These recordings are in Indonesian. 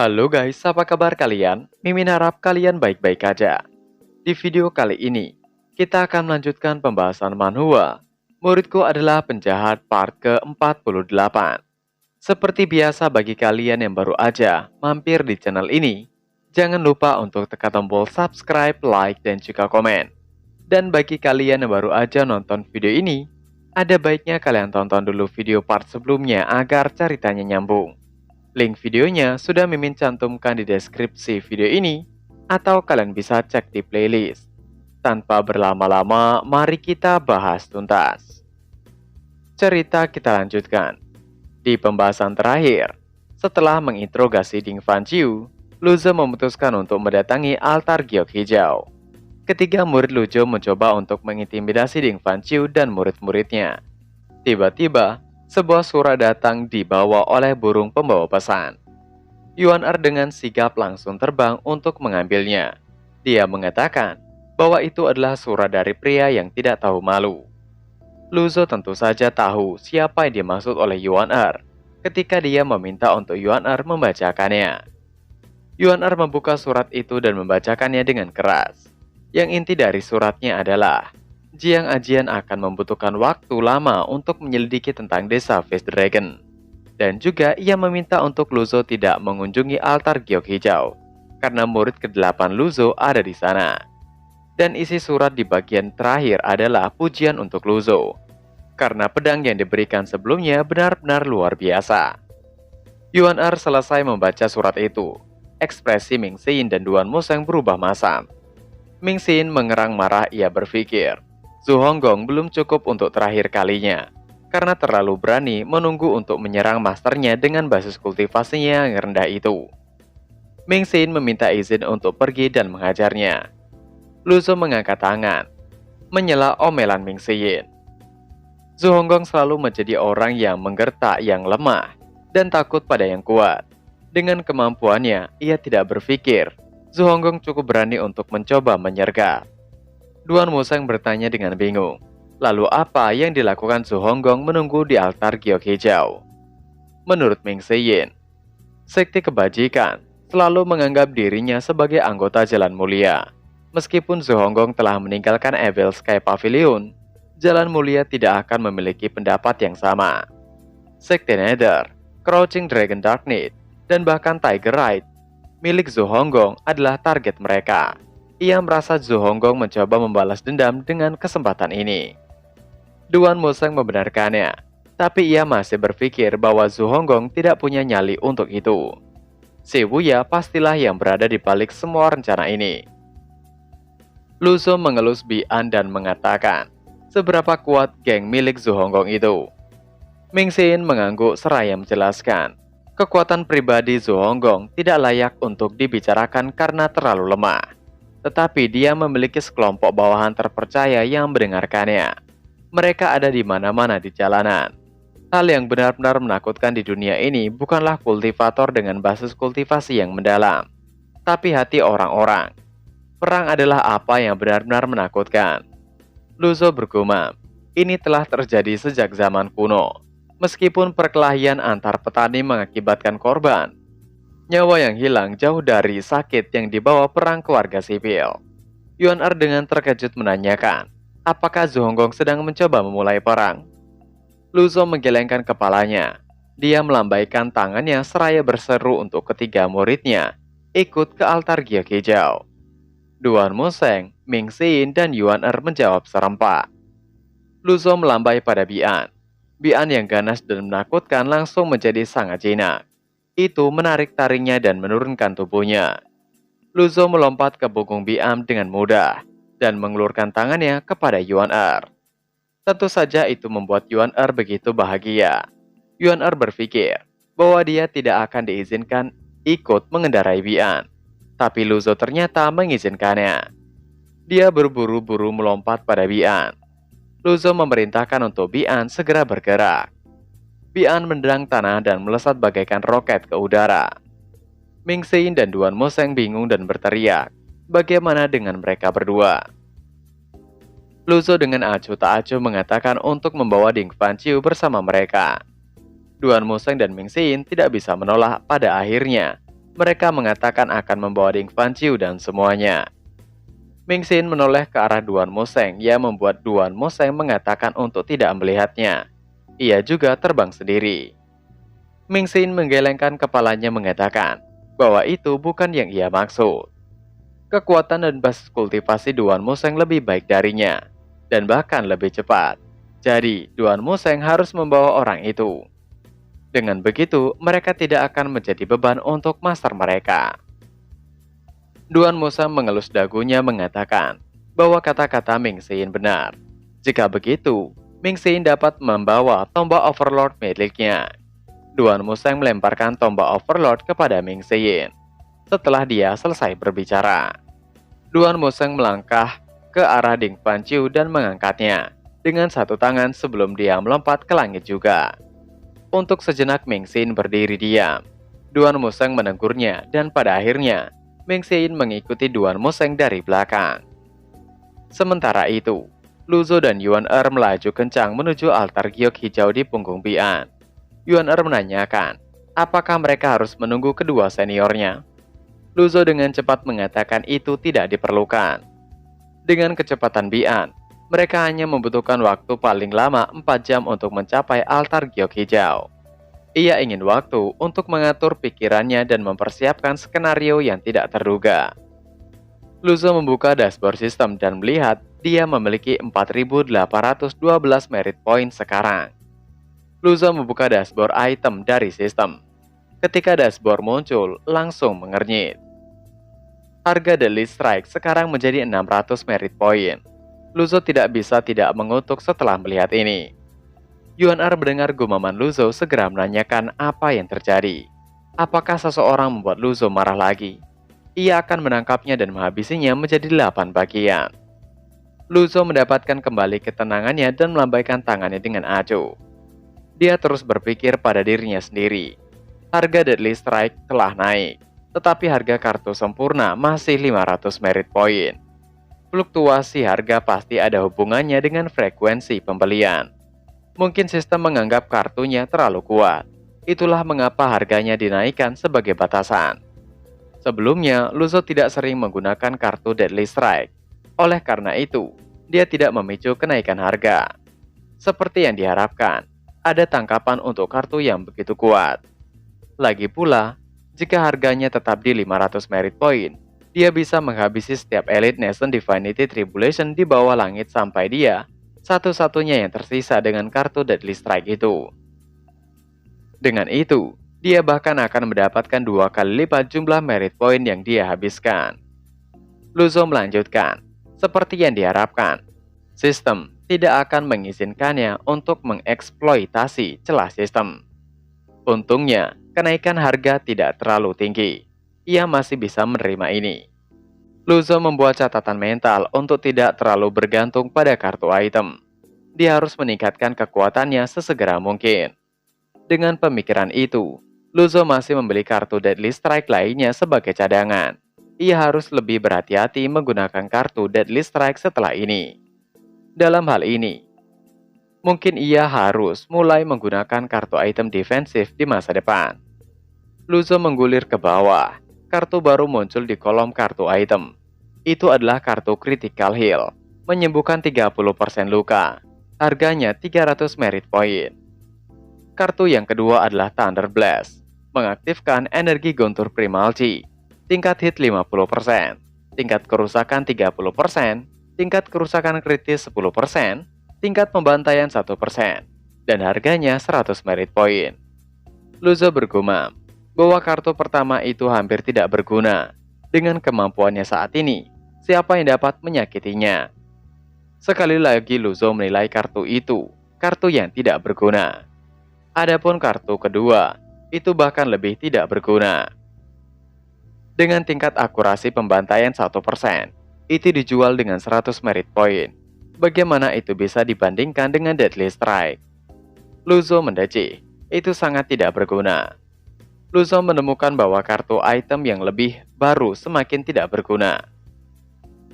Halo guys, apa kabar kalian? Mimin harap kalian baik-baik aja. Di video kali ini, kita akan melanjutkan pembahasan manhwa. Muridku adalah penjahat part ke-48. Seperti biasa bagi kalian yang baru aja mampir di channel ini, jangan lupa untuk tekan tombol subscribe, like, dan juga komen. Dan bagi kalian yang baru aja nonton video ini, ada baiknya kalian tonton dulu video part sebelumnya agar ceritanya nyambung. Link videonya sudah Mimin cantumkan di deskripsi video ini, atau kalian bisa cek di playlist. Tanpa berlama-lama, mari kita bahas tuntas. Cerita kita lanjutkan. Di pembahasan terakhir, setelah menginterogasi Ding Fanqiu, Luzo memutuskan untuk mendatangi altar giok hijau. Ketiga murid Luzo mencoba untuk mengintimidasi Ding Fanqiu dan murid-muridnya. Tiba-tiba, sebuah surat datang dibawa oleh burung pembawa pesan. Yuan Er dengan sigap langsung terbang untuk mengambilnya. Dia mengatakan bahwa itu adalah surat dari pria yang tidak tahu malu. Luzo tentu saja tahu siapa yang dimaksud oleh Yuan Er ketika dia meminta untuk Yuan Er membacakannya. Yuan Er membuka surat itu dan membacakannya dengan keras. Yang inti dari suratnya adalah Jiang Ajian akan membutuhkan waktu lama untuk menyelidiki tentang desa Face Dragon. Dan juga ia meminta untuk Luzo tidak mengunjungi altar giok hijau, karena murid ke-8 Luzo ada di sana. Dan isi surat di bagian terakhir adalah pujian untuk Luzo, karena pedang yang diberikan sebelumnya benar-benar luar biasa. Yuan Er selesai membaca surat itu. Ekspresi Ming Xin dan Duan Museng berubah masam. Ming Xin mengerang marah, ia berpikir, Zhu Honggong belum cukup untuk terakhir kalinya, karena terlalu berani menunggu untuk menyerang masternya dengan basis kultivasinya yang rendah itu. Ming Xin meminta izin untuk pergi dan menghajarnya. Luzo mengangkat tangan, menyela omelan Ming Xin. Zhu Honggong selalu menjadi orang yang menggertak yang lemah dan takut pada yang kuat. Dengan kemampuannya, ia tidak berpikir Zhu Honggong cukup berani untuk mencoba menyergap. Duan Museng bertanya dengan bingung, lalu apa yang dilakukan Zhu Honggong menunggu di altar giok hijau? Menurut Ming Xin, sekte kebajikan selalu menganggap dirinya sebagai anggota Jalan Mulia. Meskipun Zhu Honggong telah meninggalkan Evil Sky Pavilion, Jalan Mulia tidak akan memiliki pendapat yang sama. Sekte Nether, Crouching Dragon Darkness, dan bahkan Tiger Ride milik Zhu Honggong adalah target mereka. Ia merasa Zhu Honggong mencoba membalas dendam dengan kesempatan ini. Duan Museng membenarkannya, tapi ia masih berpikir bahwa Zhu Honggong tidak punya nyali untuk itu. Si Wuya pastilah yang berada di balik semua rencana ini. Luzo mengelus Bian dan mengatakan, seberapa kuat geng milik Zhu Honggong itu. Ming Xin mengangguk seraya menjelaskan, kekuatan pribadi Zhu Honggong tidak layak untuk dibicarakan karena terlalu lemah. Tetapi dia memiliki sekelompok bawahan terpercaya yang mendengarkannya. Mereka ada di mana-mana di jalanan. Hal yang benar-benar menakutkan di dunia ini bukanlah kultivator dengan basis kultivasi yang mendalam, tapi hati orang-orang. Perang adalah apa yang benar-benar menakutkan. Luzo bergumam, ini telah terjadi sejak zaman kuno. Meskipun perkelahian antar petani mengakibatkan korban, nyawa yang hilang jauh dari sakit yang dibawa perang keluarga sipil. Yuan Er dengan terkejut menanyakan, apakah Zhu Honggong sedang mencoba memulai perang? Luzo menggelengkan kepalanya. Dia melambaikan tangannya seraya berseru untuk ketiga muridnya ikut ke altar giok hijau. Duan Museng, Ming Xin, dan Yuan Er menjawab serempak. Luzo melambai pada Bian. Bian yang ganas dan menakutkan langsung menjadi sangat jinak. Itu menarik taringnya dan menurunkan tubuhnya. Luzo melompat ke punggung Bian dengan mudah dan mengelurkan tangannya kepada Yuan Er. Tentu saja itu membuat Yuan Er begitu bahagia. Yuan Er berpikir bahwa dia tidak akan diizinkan ikut mengendarai Bian, tapi Luzo ternyata mengizinkannya. Dia berburu-buru melompat pada Bian. Luzo memerintahkan untuk Bian segera bergerak. Bian mendang tanah dan melesat bagaikan roket ke udara. Ming Xin dan Duan Museng bingung dan berteriak, bagaimana dengan mereka berdua? Luzo dengan acuh tak acuh mengatakan untuk membawa Ding Fanqiu bersama mereka. Duan Museng dan Ming Xin tidak bisa menolak pada akhirnya. Mereka mengatakan akan membawa Ding Fanqiu dan semuanya. Ming Xin menoleh ke arah Duan Moseng yang membuat Duan Moseng mengatakan untuk tidak melihatnya. Ia juga terbang sendiri. Ming Xin menggelengkan kepalanya mengatakan bahwa itu bukan yang ia maksud. Kekuatan dan basis kultivasi Duan Moseng lebih baik darinya, dan bahkan lebih cepat. Jadi, Duan Moseng harus membawa orang itu. Dengan begitu, mereka tidak akan menjadi beban untuk master mereka. Duan Moseng mengelus dagunya mengatakan bahwa kata-kata Ming Xin benar. Jika begitu, Ming Xin dapat membawa tombak Overlord miliknya. Duan Moseng melemparkan tombak Overlord kepada Ming Xin. Setelah dia selesai berbicara, Duan Moseng melangkah ke arah Ding Fanqiu dan mengangkatnya dengan satu tangan sebelum dia melompat ke langit juga. Untuk sejenak Ming Xin berdiri diam. Duan Moseng menegurnya dan pada akhirnya Ming Xin mengikuti Duan Moseng dari belakang. Sementara itu, Lu Zhou dan Yuan Er melaju kencang menuju altar giok hijau di punggung Bian. Yuan Er menanyakan, apakah mereka harus menunggu kedua seniornya? Lu Zhou dengan cepat mengatakan itu tidak diperlukan. Dengan kecepatan Bian, mereka hanya membutuhkan waktu paling lama 4 jam untuk mencapai altar giok hijau. Ia ingin waktu untuk mengatur pikirannya dan mempersiapkan skenario yang tidak terduga. Lu Zhou membuka dashboard sistem dan melihat dia memiliki 4.812 merit point sekarang. Lu Zhou membuka dashboard item dari sistem. Ketika dashboard muncul, langsung mengernyit. Harga Deadly Strike sekarang menjadi 600 merit point. Lu Zhou tidak bisa tidak mengutuk setelah melihat ini. Yuan Er mendengar gumaman Lu Zhou segera menanyakan apa yang terjadi. Apakah seseorang membuat Lu Zhou marah lagi? Ia akan menangkapnya dan menghabisinya menjadi 8 bagian. Lu Zhou mendapatkan kembali ketenangannya dan melambaikan tangannya dengan acuh. Dia terus berpikir pada dirinya sendiri. Harga Deadly Strike telah naik, tetapi harga kartu sempurna masih 500 merit point. Fluktuasi harga pasti ada hubungannya dengan frekuensi pembelian. Mungkin sistem menganggap kartunya terlalu kuat. Itulah mengapa harganya dinaikkan sebagai batasan. Sebelumnya, Lu Zhou tidak sering menggunakan kartu Deadly Strike. Oleh karena itu, dia tidak memicu kenaikan harga. Seperti yang diharapkan, ada tangkapan untuk kartu yang begitu kuat. Lagi pula, jika harganya tetap di 500 merit point, dia bisa menghabisi setiap Elite Nation Divinity Tribulation di bawah langit sampai dia satu-satunya yang tersisa dengan kartu Deadly Strike itu. Dengan itu, dia bahkan akan mendapatkan 2 kali lipat jumlah merit point yang dia habiskan. Lu Zhou melanjutkan, seperti yang diharapkan, sistem tidak akan mengizinkannya untuk mengeksploitasi celah sistem. Untungnya, kenaikan harga tidak terlalu tinggi. Ia masih bisa menerima ini. Lu Zhou membuat catatan mental untuk tidak terlalu bergantung pada kartu item. Dia harus meningkatkan kekuatannya sesegera mungkin. Dengan pemikiran itu, Lu Zhou masih membeli kartu Deadly Strike lainnya sebagai cadangan. Ia harus lebih berhati-hati menggunakan kartu Deadly Strike setelah ini. Dalam hal ini, mungkin ia harus mulai menggunakan kartu item defensif di masa depan. Lu Zhou menggulir ke bawah. Kartu baru muncul di kolom kartu item. Itu adalah kartu Critical Heal, menyembuhkan 30% luka. Harganya 300 merit point. Kartu yang kedua adalah Thunder Blast, mengaktifkan energi guntur Primal Chi. Tingkat hit 50%, tingkat kerusakan 30%, tingkat kerusakan kritis 10%, tingkat pembantaian 1%, dan harganya 100 merit point. Lu Zhou bergumam bahwa kartu pertama itu hampir tidak berguna. Dengan kemampuannya saat ini, siapa yang dapat menyakitinya? Sekali lagi Lu Zhou menilai kartu itu kartu yang tidak berguna. Adapun kartu kedua, itu bahkan lebih tidak berguna. Dengan tingkat akurasi pembantaian 1%, itu dijual dengan 100 merit point. Bagaimana itu bisa dibandingkan dengan Deadly Strike? Lu Zhou mendecih, itu sangat tidak berguna. Lu Zhou menemukan bahwa kartu item yang lebih baru semakin tidak berguna.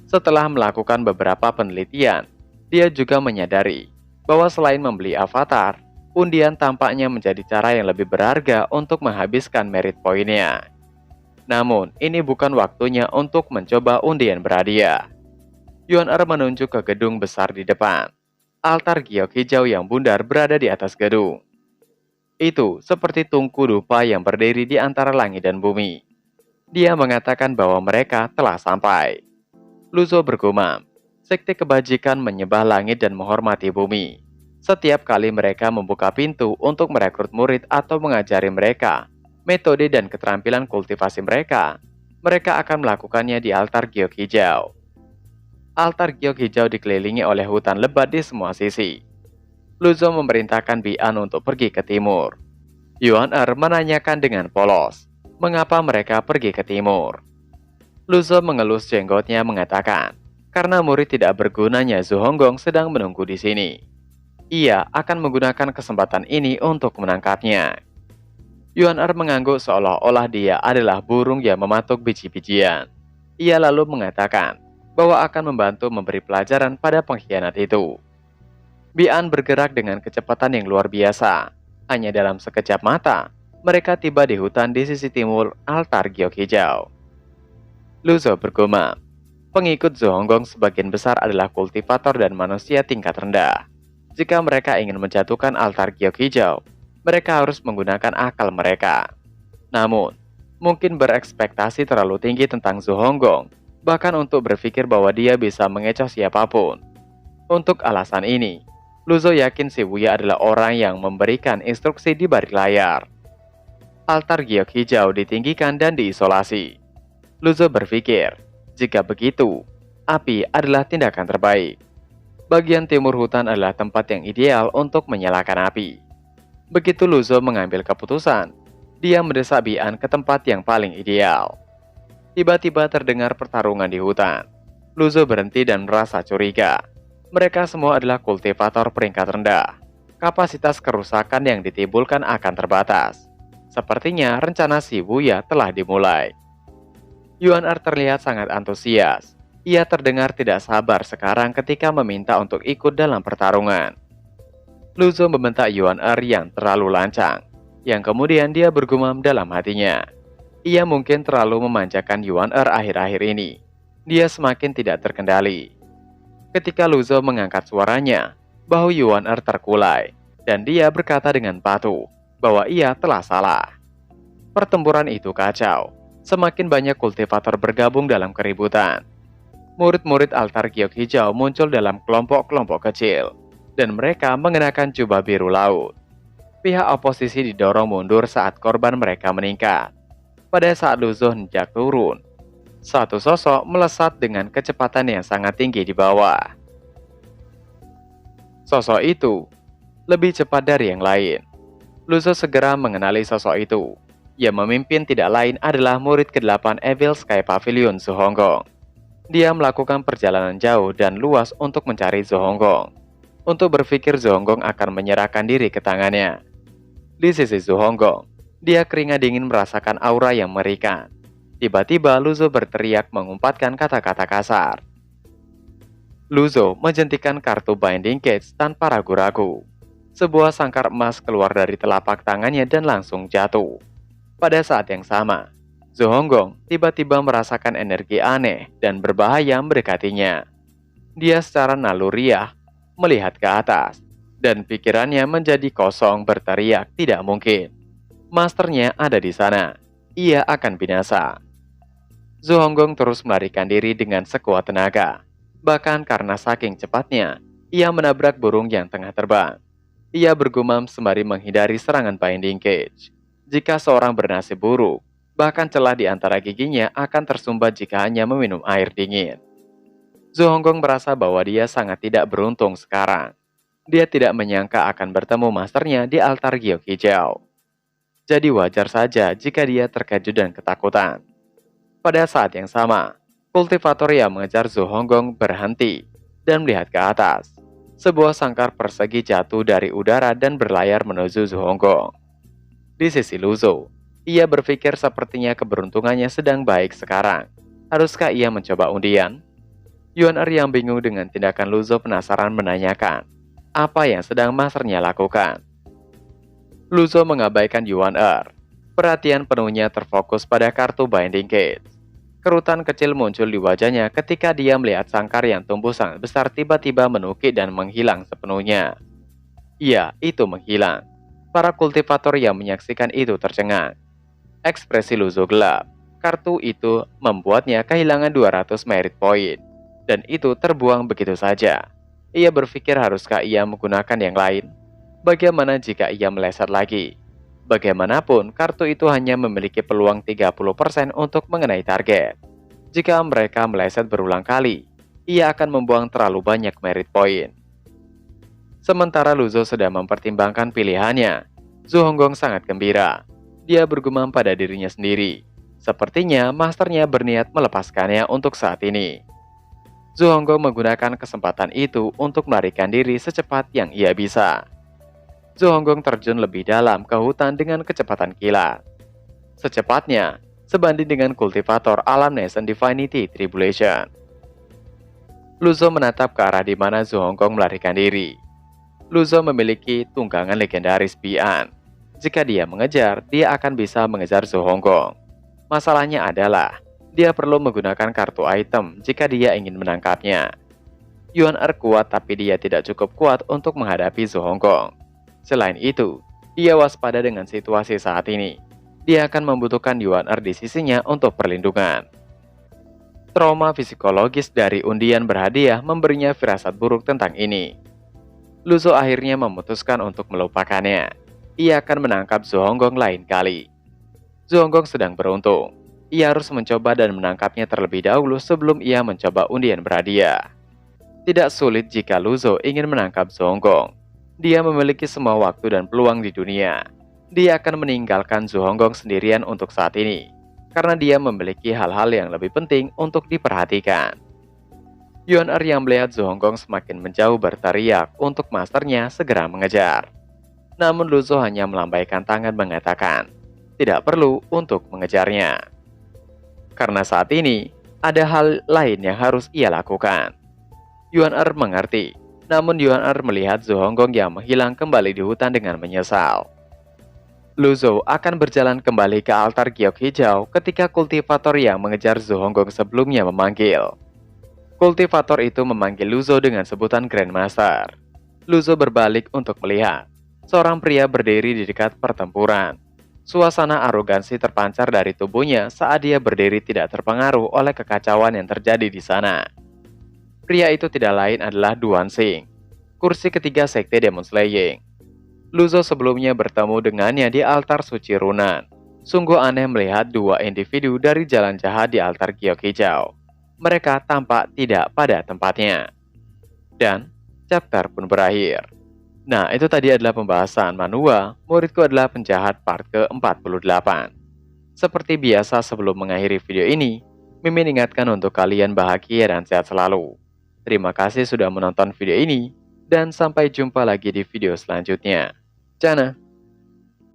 Setelah melakukan beberapa penelitian, dia juga menyadari bahwa selain membeli avatar, undian tampaknya menjadi cara yang lebih berharga untuk menghabiskan merit poinnya. Namun, ini bukan waktunya untuk mencoba undian berhadiah. Yuan Er menunjuk ke gedung besar di depan. Altar giok hijau yang bundar berada di atas gedung. Itu seperti tungku dupa yang berdiri di antara langit dan bumi. Dia mengatakan bahwa mereka telah sampai. Luzo bergumam, sekte kebajikan menyembah langit dan menghormati bumi. Setiap kali mereka membuka pintu untuk merekrut murid atau mengajari mereka metode dan keterampilan kultivasi mereka, mereka akan melakukannya di altar giok hijau. Altar giok hijau dikelilingi oleh hutan lebat di semua sisi. Luzo memerintahkan Bian untuk pergi ke timur. Yuan Er menanyakan dengan polos, mengapa mereka pergi ke timur. Luzo mengelus jenggotnya mengatakan, karena murid tidak bergunanya Zhu Honggong sedang menunggu di sini. Ia akan menggunakan kesempatan ini untuk menangkapnya. Yuan Er mengangguk seolah-olah dia adalah burung yang mematuk biji-bijian. Ia lalu mengatakan bahwa akan membantu memberi pelajaran pada pengkhianat itu. Bian bergerak dengan kecepatan yang luar biasa. Hanya dalam sekejap mata, mereka tiba di hutan di sisi timur altar giok hijau. Luzo bergumam, pengikut Zhu Honggong sebagian besar adalah kultivator dan manusia tingkat rendah. Jika mereka ingin menjatuhkan altar giok hijau, mereka harus menggunakan akal mereka. Namun, mungkin berekspektasi terlalu tinggi tentang Zhu Honggong, bahkan untuk berpikir bahwa dia bisa mengecoh siapapun. Untuk alasan ini, Luzo yakin Shibuya adalah orang yang memberikan instruksi di balik layar. Altar giok hijau ditinggikan dan diisolasi. Luzo berpikir, jika begitu, api adalah tindakan terbaik. Bagian timur hutan adalah tempat yang ideal untuk menyalakan api. Begitu Luzo mengambil keputusan, dia mendesak Bian ke tempat yang paling ideal. Tiba-tiba terdengar pertarungan di hutan. Luzo berhenti dan merasa curiga. Mereka semua adalah kultivator peringkat rendah. Kapasitas kerusakan yang ditimbulkan akan terbatas. Sepertinya rencana Shibuya telah dimulai. Yuan Er terlihat sangat antusias. Ia terdengar tidak sabar sekarang ketika meminta untuk ikut dalam pertarungan. Luzo membentak Yuan Er yang terlalu lancang, yang kemudian dia bergumam dalam hatinya. Ia mungkin terlalu memanjakan Yuan Er akhir-akhir ini. Dia semakin tidak terkendali. Ketika Luzo mengangkat suaranya, bahu Yuan Er terkulai, dan dia berkata dengan patuh bahwa ia telah salah. Pertempuran itu kacau. Semakin banyak kultivator bergabung dalam keributan. Murid-murid altar giok hijau muncul dalam kelompok-kelompok kecil, dan mereka mengenakan jubah biru laut. Pihak oposisi didorong mundur saat korban mereka meningkat. Pada saat Luzo hendak turun, satu sosok melesat dengan kecepatan yang sangat tinggi di bawah. Sosok itu lebih cepat dari yang lain. Luzo segera mengenali sosok itu. Yang memimpin tidak lain adalah murid ke-8 Evil Sky Pavilion Zhu Honggong. Dia melakukan perjalanan jauh dan luas untuk mencari Zhu Honggong. Untuk berpikir Zhu Honggong akan menyerahkan diri ke tangannya. Di sisi Zhu Honggong, dia keringat dingin merasakan aura yang mengerikan. Tiba-tiba Luzo berteriak mengumpatkan kata-kata kasar. Luzo menjentikan kartu Binding Cage tanpa ragu-ragu. Sebuah sangkar emas keluar dari telapak tangannya dan langsung jatuh. Pada saat yang sama, Zhu Honggong tiba-tiba merasakan energi aneh dan berbahaya mendekatinya. Dia secara naluriah melihat ke atas, dan pikirannya menjadi kosong berteriak tidak mungkin. Masternya ada di sana, ia akan binasa. Zhu Honggong terus melarikan diri dengan sekuat tenaga. Bahkan karena saking cepatnya, ia menabrak burung yang tengah terbang. Ia bergumam sembari menghindari serangan Binding Cage. Jika seorang bernasib buruk, bahkan celah di antara giginya akan tersumbat jika hanya meminum air dingin. Zhu Honggong merasa bahwa dia sangat tidak beruntung sekarang. Dia tidak menyangka akan bertemu masternya di altar giok hijau. Jadi wajar saja jika dia terkejut dan ketakutan. Pada saat yang sama, kultivator yang mengejar Zhu Honggong berhenti dan melihat ke atas. Sebuah sangkar persegi jatuh dari udara dan berlayar menuju Zhu Honggong. Di sisi Luzo, ia berpikir sepertinya keberuntungannya sedang baik sekarang. Haruskah ia mencoba undian? Yuan Er yang bingung dengan tindakan Luzo penasaran menanyakan apa yang sedang masternya lakukan. Luzo mengabaikan Yuan Er. Perhatian penuhnya terfokus pada kartu Binding Cage. Kerutan kecil muncul di wajahnya ketika dia melihat sangkar yang tumbuh sangat besar tiba-tiba menukik dan menghilang sepenuhnya. Iya, itu menghilang. Para kultivator yang menyaksikan itu tercengang. Ekspresi Luzo gelap. Kartu itu membuatnya kehilangan 200 merit point. Dan itu terbuang begitu saja. Ia berpikir haruskah ia menggunakan yang lain? Bagaimana jika ia meleset lagi? Bagaimanapun, kartu itu hanya memiliki peluang 30% untuk mengenai target. Jika mereka meleset berulang kali, ia akan membuang terlalu banyak merit point. Sementara Luzo sedang mempertimbangkan pilihannya, Zhu Honggong sangat gembira. Dia bergumam pada dirinya sendiri. Sepertinya masternya berniat melepaskannya untuk saat ini. Zhu Honggong menggunakan kesempatan itu untuk melarikan diri secepat yang ia bisa. Zhu Honggong terjun lebih dalam ke hutan dengan kecepatan kilat. Secepatnya, sebanding dengan kultivator alam Nascent Divinity Tribulation. Luzo menatap ke arah di mana Zhu Honggong melarikan diri. Luzo memiliki tunggangan legendaris Bian. Jika dia mengejar, dia akan bisa mengejar Zhu Honggong. Masalahnya adalah, dia perlu menggunakan kartu item jika dia ingin menangkapnya. Yuan Er kuat tapi dia tidak cukup kuat untuk menghadapi Zhu Honggong. Selain itu, dia waspada dengan situasi saat ini. Dia akan membutuhkan Yuan Er di sisinya untuk perlindungan. Trauma psikologis dari undian berhadiah memberinya firasat buruk tentang ini. Luzo akhirnya memutuskan untuk melupakannya. Ia akan menangkap Zhu Honggong lain kali. Zhu Honggong sedang beruntung. Ia harus mencoba dan menangkapnya terlebih dahulu sebelum ia mencoba undian berhadiah. Tidak sulit jika Luzo ingin menangkap Zhu Honggong. Dia memiliki semua waktu dan peluang di dunia. Dia akan meninggalkan Zhu Honggong sendirian untuk saat ini, karena dia memiliki hal-hal yang lebih penting untuk diperhatikan. Yuan Er yang melihat Zhu Honggong semakin menjauh berteriak untuk masternya segera mengejar. Namun Luzo hanya melambaikan tangan mengatakan, tidak perlu untuk mengejarnya. Karena saat ini, ada hal lain yang harus ia lakukan. Yuan Er mengerti. Namun Yuan Er melihat Zhu Honggong yang menghilang kembali di hutan dengan menyesal. Luzo akan berjalan kembali ke altar giok hijau ketika kultivator yang mengejar Zhu Honggong sebelumnya memanggil. Kultivator itu memanggil Luzo dengan sebutan Grandmaster. Luzo berbalik untuk melihat. Seorang pria berdiri di dekat pertempuran. Suasana arogansi terpancar dari tubuhnya saat dia berdiri tidak terpengaruh oleh kekacauan yang terjadi di sana. Pria itu tidak lain adalah Duan Xing, kursi ketiga sekte Demon Slaying. Luzo sebelumnya bertemu dengannya di altar suci Runan. Sungguh aneh melihat dua individu dari jalan jahat di altar giok hijau. Mereka tampak tidak pada tempatnya. Dan chapter pun berakhir. Nah, itu tadi adalah pembahasan Manhwa, Muridku Adalah Penjahat part ke-48. Seperti biasa sebelum mengakhiri video ini, Mimin ingatkan untuk kalian bahagia dan sehat selalu. Terima kasih sudah menonton video ini, dan sampai jumpa lagi di video selanjutnya. Jana.